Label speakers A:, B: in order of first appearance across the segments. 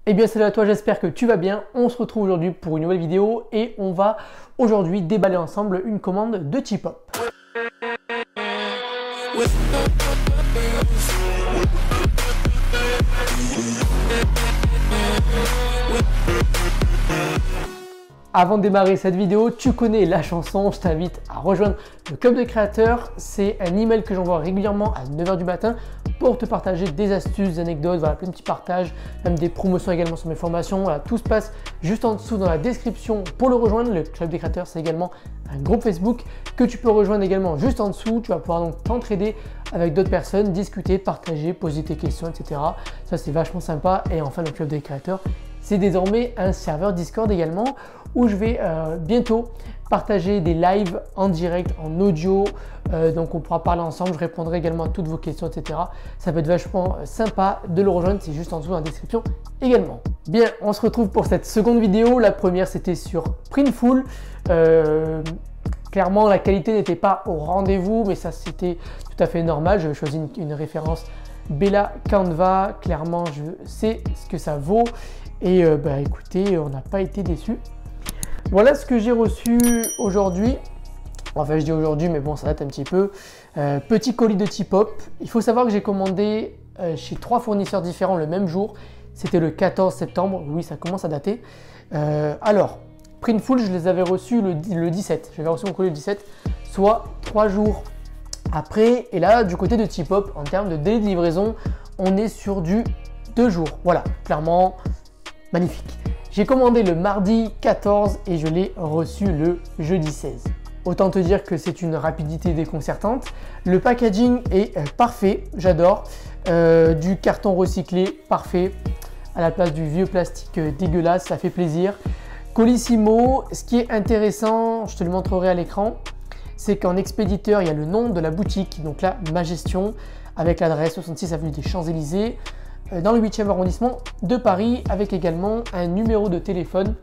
A: Eh bien salut à toi, j'espère que tu vas bien. On se retrouve aujourd'hui pour une nouvelle vidéo et on va aujourd'hui déballer ensemble une commande de T-Pop. Avant de démarrer cette vidéo, tu connais la chanson, je t'invite à rejoindre le club de créateurs. C'est un email que j'envoie régulièrement à 9 h du matin pour te partager des astuces, des anecdotes, voilà, plein de petits partages, même des promotions également sur mes formations. Voilà, tout se passe juste en dessous dans la description pour le rejoindre. Le club des créateurs, c'est également un groupe Facebook que tu peux rejoindre également juste en dessous. Tu vas pouvoir donc t'entraider avec d'autres personnes, discuter, partager, poser tes questions, etc. Ça, c'est vachement sympa. Et enfin, le club des créateurs, c'est désormais un serveur Discord également où je vais bientôt partager des lives en direct, en audio. Donc on pourra parler ensemble, je répondrai également à toutes vos questions, etc. Ça peut être vachement sympa de le rejoindre, c'est juste en dessous dans la description également. Bien, on se retrouve pour cette seconde vidéo. La première, c'était sur Printful. Clairement, la qualité n'était pas au rendez-vous, mais ça, c'était tout à fait normal. J'avais choisi une référence Bella Canva. Clairement, je sais ce que ça vaut. Et écoutez, on n'a pas été déçus. Voilà ce que j'ai reçu aujourd'hui. Enfin, je dis aujourd'hui, mais bon, ça date un petit peu. Petit colis de T-Pop. Il faut savoir que j'ai commandé chez 3 fournisseurs différents le même jour. C'était le 14 septembre. Oui, ça commence à dater. Alors, Printful, je les avais reçus le 17. J'avais reçu mon colis le 17, soit 3 jours après. Et là, du côté de T-Pop, en termes de délai de livraison, on est sur du 2 jours. Voilà, clairement, magnifique. J'ai commandé le mardi 14 et je l'ai reçu le jeudi 16. Autant te dire que c'est une rapidité déconcertante. Le packaging est parfait, j'adore. Du carton recyclé, parfait. À la place du vieux plastique dégueulasse, ça fait plaisir. Colissimo, ce qui est intéressant, je te le montrerai à l'écran, c'est qu'en expéditeur, il y a le nom de la boutique, donc là, Ma Gestion, avec l'adresse 66 avenue des Champs-Élysées, dans le 8e arrondissement de Paris, avec également un numéro de téléphone,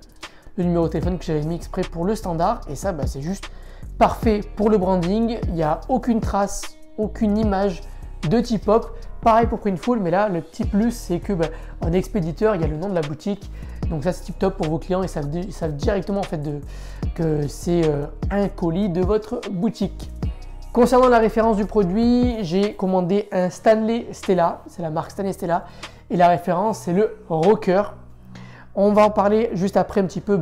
A: le numéro de téléphone que j'avais mis exprès pour le standard, et ça c'est juste parfait pour le branding. Il n'y a aucune trace, aucune image de T-Pop, pareil pour Printful, mais là le petit plus c'est que en expéditeur il y a le nom de la boutique, donc ça c'est tip top pour vos clients et ils savent directement en fait que c'est un colis de votre boutique. Concernant la référence du produit, j'ai commandé un Stanley Stella, c'est la marque Stanley Stella, et la référence c'est le Rocker. On va en parler juste après un petit peu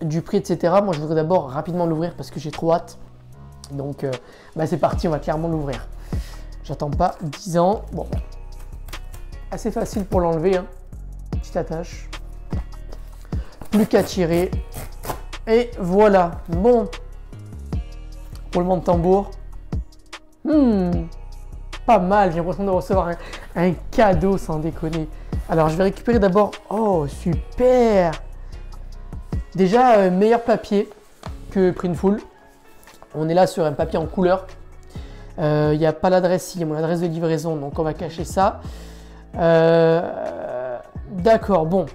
A: du prix, etc. Moi je voudrais d'abord rapidement l'ouvrir parce que j'ai trop hâte. Donc c'est parti, on va clairement l'ouvrir. J'attends pas 10 ans. Bon, assez facile pour l'enlever, hein. Petite attache. Plus qu'à tirer. Et voilà, bon. Roulement de tambour. Pas mal, j'ai l'impression de recevoir un cadeau sans déconner. Alors je vais récupérer d'abord. Oh super. Déjà meilleur papier que Printful. On est là sur un papier en couleur. Il n'y a pas l'adresse ici, il y a mon adresse de livraison, donc on va cacher ça. D'accord, bon.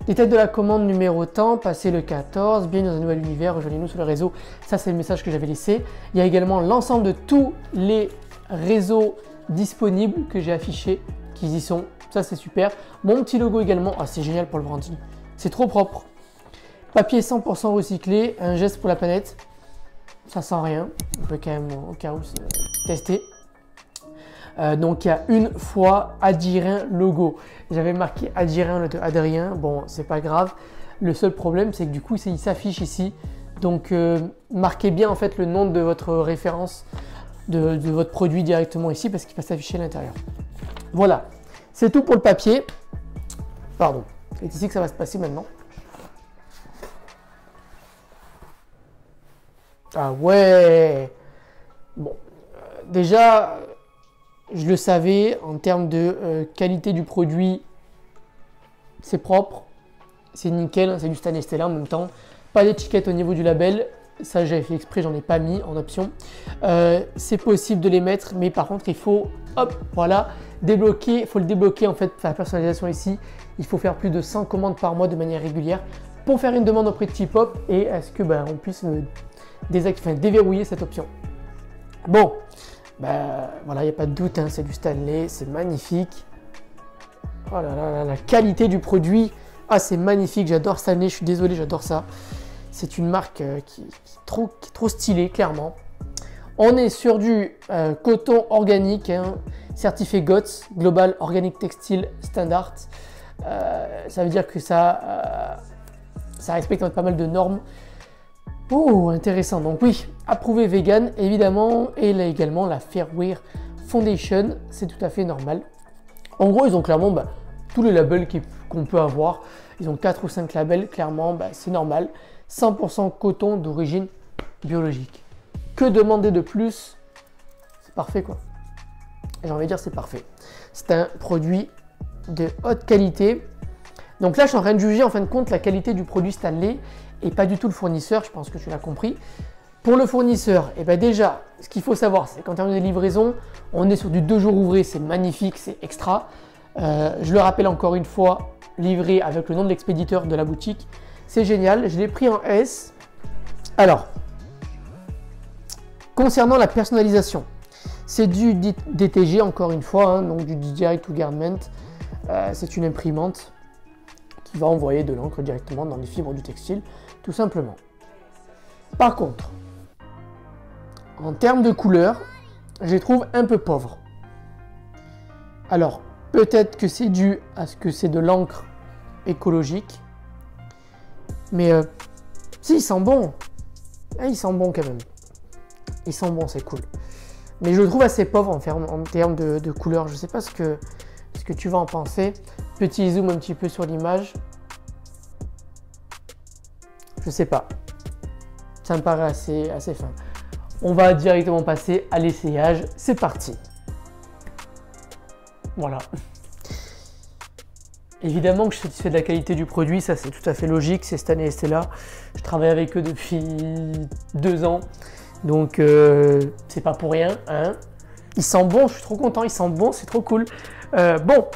A: Détail de la commande numéro temps, passé le 14, bienvenue dans un nouvel univers, rejoignez-nous sur le réseau. Ça, c'est le message que j'avais laissé. Il y a également l'ensemble de tous les réseaux disponibles que j'ai affichés, qui y sont. Ça, c'est super. Mon petit logo également. Ah, c'est génial pour le branding. C'est trop propre. Papier 100% recyclé, un geste pour la planète. Ça sent rien. On peut quand même, au cas où, tester. Donc il y a une fois Adrien logo. J'avais marqué Adrien de Adrien. Bon, c'est pas grave. Le seul problème, c'est que du coup, il s'affiche ici. Donc marquez bien en fait le nom de votre référence de votre produit directement ici parce qu'il va s'afficher à l'intérieur. Voilà, c'est tout pour le papier. Pardon. C'est ici que ça va se passer maintenant. Ah ouais. Bon, déjà. Je le savais, en termes de qualité du produit, c'est propre, c'est nickel, c'est du Stanley Stella en même temps. Pas d'étiquette au niveau du label, ça j'avais fait exprès, j'en ai pas mis en option. C'est possible de les mettre, mais par contre il faut, hop, voilà, débloquer, il faut le débloquer en fait, la personnalisation ici. Il faut faire plus de 100 commandes par mois de manière régulière pour faire une demande auprès de T-Pop et est-ce que on puisse déverrouiller cette option. Bon. Voilà, il n'y a pas de doute, hein, c'est du Stanley, c'est magnifique. Oh là là, la qualité du produit. Ah, c'est magnifique, j'adore Stanley, je suis désolé, j'adore ça. C'est une marque qui est trop stylée, clairement. On est sur du coton organique, hein, certifié GOTS, Global Organic Textile Standard. Ça veut dire que ça respecte pas mal de normes. Oh, intéressant. Donc oui, approuvé vegan, évidemment. Et là également la Fairwear Foundation, c'est tout à fait normal. En gros, ils ont clairement tous les labels qu'on peut avoir. Ils ont 4 ou 5 labels, clairement, c'est normal. 100% coton d'origine biologique. Que demander de plus? C'est parfait, quoi. J'ai envie de dire, c'est parfait. C'est un produit de haute qualité. Donc là, je suis en train de juger, en fin de compte, la qualité du produit Stanley et pas du tout le fournisseur. Je pense que tu l'as compris. Pour le fournisseur, déjà, ce qu'il faut savoir, c'est qu'en termes de livraison, on est sur du 2 jours ouvrés. C'est magnifique, c'est extra. Je le rappelle encore une fois, livré avec le nom de l'expéditeur de la boutique. C'est génial. Je l'ai pris en S. Alors, concernant la personnalisation, c'est du DTG encore une fois, hein, donc du Direct to Garment. C'est une imprimante qui va envoyer de l'encre directement dans les fibres du textile, tout simplement. Par contre, en termes de couleurs, je les trouve un peu pauvres. Alors, peut-être que c'est dû à ce que c'est de l'encre écologique, mais si, il sent bon. Il sent bon quand même. Il sent bon, c'est cool. Mais je le trouve assez pauvre en termes de couleurs. Je ne sais pas ce que tu vas en penser. Petit zoom un petit peu sur l'image. Je sais pas. Ça me paraît assez fin. On va directement passer à l'essayage. C'est parti. Voilà. Évidemment que je suis satisfait de la qualité du produit, ça c'est tout à fait logique, c'est Stanley et Stella. Je travaille avec eux depuis 2 ans, donc c'est pas pour rien. Hein. Il sent bon, je suis trop content, il sent bon, c'est trop cool. Bon,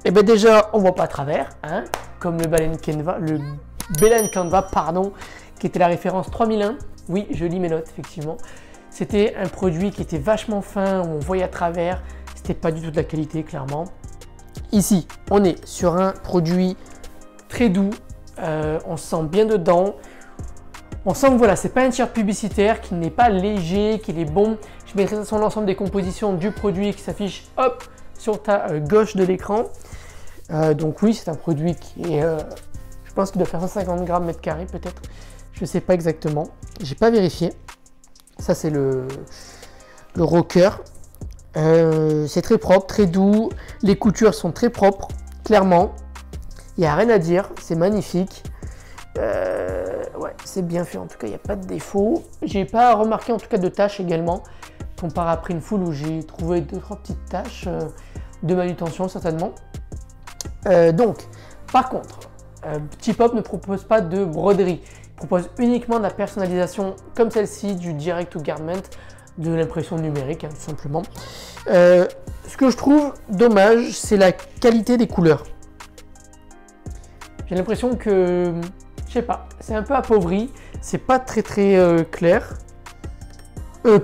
A: et déjà on voit pas à travers, hein, comme le Belen Canva, pardon, qui était la référence 3001. Oui, je lis mes notes, effectivement. C'était un produit qui était vachement fin, où on voyait à travers, c'était pas du tout de la qualité, clairement. Ici, on est sur un produit très doux, on se sent bien dedans. On sent que voilà, c'est pas un tiers publicitaire, qu'il n'est pas léger, qu'il est bon. Je mettrai sur l'ensemble des compositions du produit qui s'affiche hop sur ta gauche de l'écran. Donc oui, c'est un produit qui est, je pense qu'il doit faire 150 grammes mètre carré peut-être. Je sais pas exactement, j'ai pas vérifié. Ça c'est le rocker. C'est très propre, très doux, les coutures sont très propres, clairement, il n'y a rien à dire, c'est magnifique, ouais, c'est bien fait, en tout cas il n'y a pas de défaut. J'ai pas remarqué en tout cas de taches également, comparé à Printful où j'ai trouvé 2-3 petites taches de manutention certainement. Donc, par contre, T-Pop ne propose pas de broderie, il propose uniquement de la personnalisation comme celle-ci, du Direct to Garment, de l'impression numérique, hein, tout simplement. Ce que je trouve dommage, c'est la qualité des couleurs. J'ai l'impression que, je sais pas, c'est un peu appauvri, c'est pas très clair.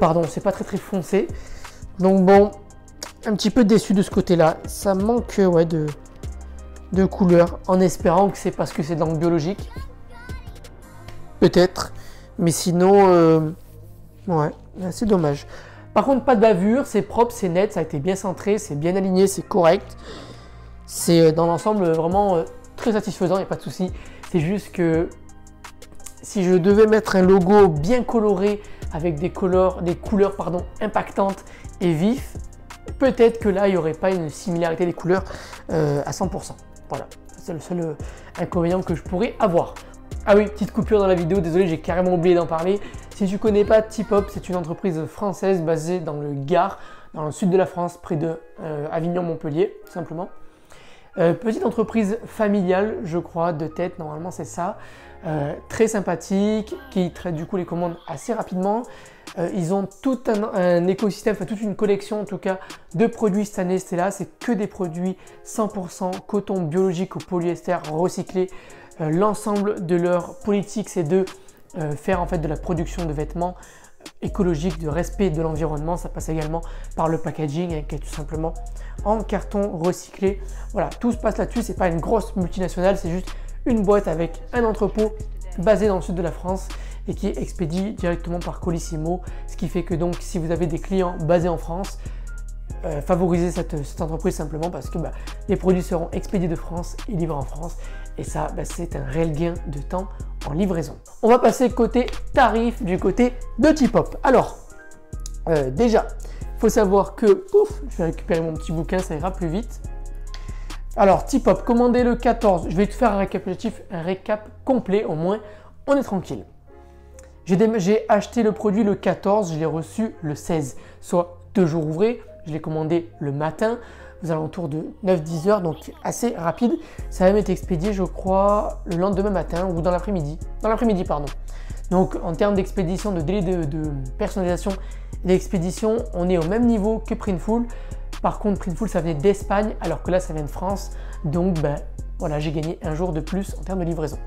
A: Pardon, c'est pas très foncé. Donc bon, un petit peu déçu de ce côté-là. Ça manque ouais, de couleurs, en espérant que c'est parce que c'est dans le biologique. Peut-être, mais sinon, ouais. C'est dommage. Par contre, pas de bavure, c'est propre, c'est net, ça a été bien centré, c'est bien aligné, c'est correct. C'est dans l'ensemble vraiment très satisfaisant, il n'y a pas de souci. C'est juste que si je devais mettre un logo bien coloré avec des couleurs impactantes et vives, peut-être que là, il n'y aurait pas une similarité des couleurs à 100%. Voilà, c'est le seul inconvénient que je pourrais avoir. Ah oui, petite coupure dans la vidéo, désolé, j'ai carrément oublié d'en parler. Si tu ne connais pas T-Pop, c'est une entreprise française basée dans le Gard, dans le sud de la France, près de Avignon-Montpellier, tout simplement. Petite entreprise familiale, je crois, de tête, normalement c'est ça. Très sympathique, qui traite du coup les commandes assez rapidement. Ils ont tout un écosystème, enfin toute une collection en tout cas de produits Stanley Stella. C'est que des produits 100% coton biologique au polyester recyclé. L'ensemble de leur politique, c'est de faire en fait de la production de vêtements écologique, de respect de l'environnement. Ça passe également par le packaging qui est tout simplement en carton recyclé. Voilà, tout se passe là-dessus. C'est pas une grosse multinationale, c'est juste une boîte avec un entrepôt basé dans le sud de la France et qui est expédié directement par Colissimo. Ce qui fait que donc si vous avez des clients basés en France, favoriser cette entreprise simplement parce que les produits seront expédiés de France et livrés en France. Et ça, c'est un réel gain de temps en livraison. On va passer côté tarif du côté de T-Pop. Alors, déjà, il faut savoir que, je vais récupérer mon petit bouquin, ça ira plus vite. Alors, T-Pop, commandez le 14. Je vais te faire un récapitulatif, un récap complet, au moins, on est tranquille. J'ai acheté le produit le 14, je l'ai reçu le 16, soit 2 jours ouvrés. Je l'ai commandé le matin, aux alentours de 9-10 heures, donc assez rapide. Ça a même été expédié, je crois, le lendemain matin ou dans l'après-midi. Dans l'après-midi, pardon. Donc, en termes d'expédition, de délai de personnalisation et d'expédition, on est au même niveau que Printful. Par contre, Printful, ça venait d'Espagne, alors que là, ça vient de France. Donc, voilà, j'ai gagné un jour de plus en termes de livraison.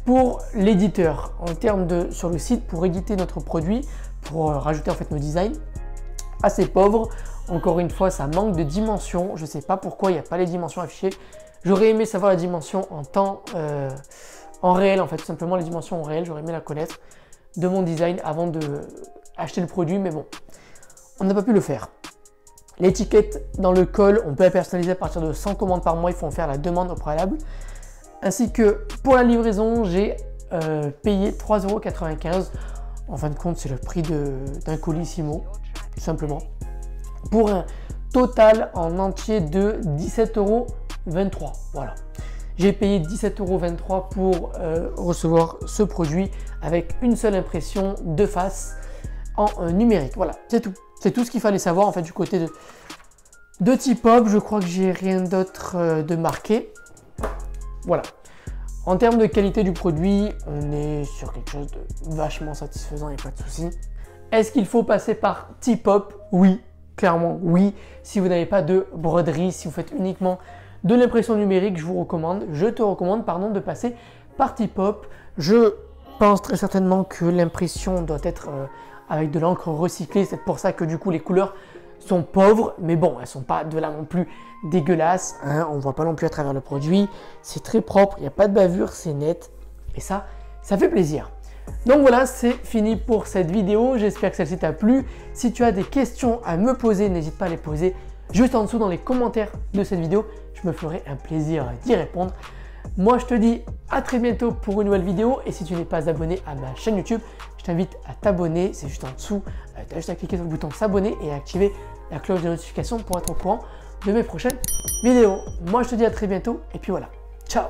A: Pour l'éditeur, en termes de sur le site, pour éditer notre produit, pour rajouter en fait nos designs, assez pauvre. Encore une fois, ça manque de dimensions. Je ne sais pas pourquoi il n'y a pas les dimensions affichées. J'aurais aimé savoir la dimension en réel, en fait, tout simplement les dimensions en réel. J'aurais aimé la connaître de mon design avant de acheter le produit, mais bon, on n'a pas pu le faire. L'étiquette dans le col, on peut la personnaliser à partir de 100 commandes par mois. Il faut en faire la demande au préalable. Ainsi que pour la livraison, j'ai payé 3,95 €. En fin de compte, c'est le prix d'un Colissimo, tout simplement. Pour un total en entier de 17,23 €. Voilà. J'ai payé 17,23 € pour recevoir ce produit avec une seule impression de face en numérique. Voilà, c'est tout. C'est tout ce qu'il fallait savoir en fait du côté de T-Pop. Je crois que j'ai rien d'autre de marqué. Voilà. En termes de qualité du produit, on est sur quelque chose de vachement satisfaisant, il n'y a pas de souci. Est-ce qu'il faut passer par T-Pop? Oui, clairement oui. Si vous n'avez pas de broderie, si vous faites uniquement de l'impression numérique, je te recommande de passer par T-Pop. Je pense très certainement que l'impression doit être avec de l'encre recyclée. C'est pour ça que du coup les couleurs sont pauvres, mais bon, elles ne sont pas de là non plus dégueulasses, hein. On ne voit pas non plus à travers le produit. C'est très propre, il n'y a pas de bavure, c'est net. Et ça fait plaisir. Donc voilà, c'est fini pour cette vidéo. J'espère que celle-ci t'a plu. Si tu as des questions à me poser, n'hésite pas à les poser juste en dessous dans les commentaires de cette vidéo. Je me ferai un plaisir d'y répondre. Moi, je te dis à très bientôt pour une nouvelle vidéo. Et si tu n'es pas abonné à ma chaîne YouTube, je t'invite à t'abonner. C'est juste en dessous. Tu as juste à cliquer sur le bouton s'abonner et à activer la cloche de notification pour être au courant de mes prochaines vidéos. Moi, je te dis à très bientôt. Et puis voilà. Ciao!